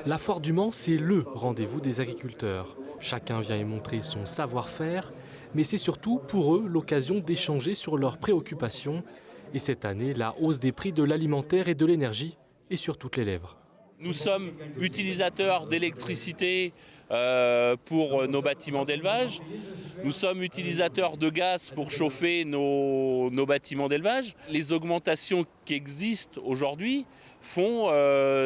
La foire du Mans, c'est le rendez-vous des agriculteurs. Chacun vient y montrer son savoir-faire, mais c'est surtout pour eux l'occasion d'échanger sur leurs préoccupations. Et cette année, la hausse des prix de l'alimentaire et de l'énergie est sur toutes les lèvres. Nous sommes utilisateurs d'électricité pour nos bâtiments d'élevage. Nous sommes utilisateurs de gaz pour chauffer nos bâtiments d'élevage. Les augmentations qui existent aujourd'hui font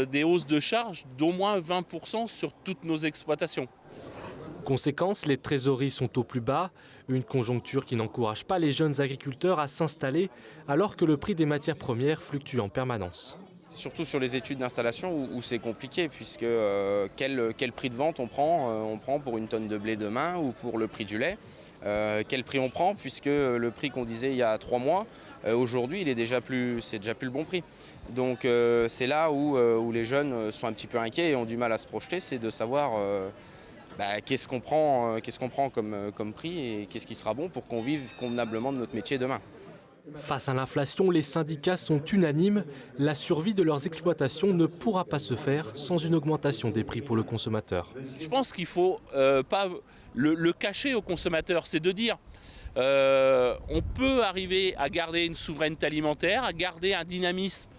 des hausses de charges d'au moins 20% sur toutes nos exploitations. Conséquence, les trésoreries sont au plus bas, une conjoncture qui n'encourage pas les jeunes agriculteurs à s'installer alors que le prix des matières premières fluctue en permanence. C'est surtout sur les études d'installation où c'est compliqué, puisque quel prix de vente on prend pour une tonne de blé demain ou pour le prix du lait. Quel prix on prend, puisque le prix qu'on disait il y a 3 mois, aujourd'hui c'est déjà plus le bon prix. Donc c'est là où les jeunes sont un petit peu inquiets et ont du mal à se projeter, c'est de savoir qu'est-ce qu'on prend comme prix et qu'est-ce qui sera bon pour qu'on vive convenablement de notre métier demain. Face à l'inflation, les syndicats sont unanimes. La survie de leurs exploitations ne pourra pas se faire sans une augmentation des prix pour le consommateur. Je pense qu'il ne faut pas le cacher au consommateur, c'est de dire on peut arriver à garder une souveraineté alimentaire, à garder un dynamisme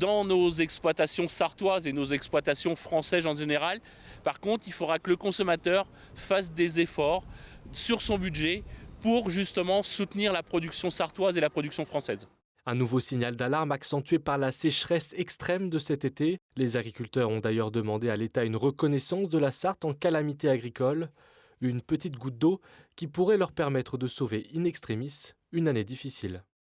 dans nos exploitations sartoises et nos exploitations françaises en général. Par contre, il faudra que le consommateur fasse des efforts sur son budget pour justement soutenir la production sartoise et la production française. Un nouveau signal d'alarme accentué par la sécheresse extrême de cet été. Les agriculteurs ont d'ailleurs demandé à l'État une reconnaissance de la Sarthe en calamité agricole. Une petite goutte d'eau qui pourrait leur permettre de sauver in extremis une année difficile.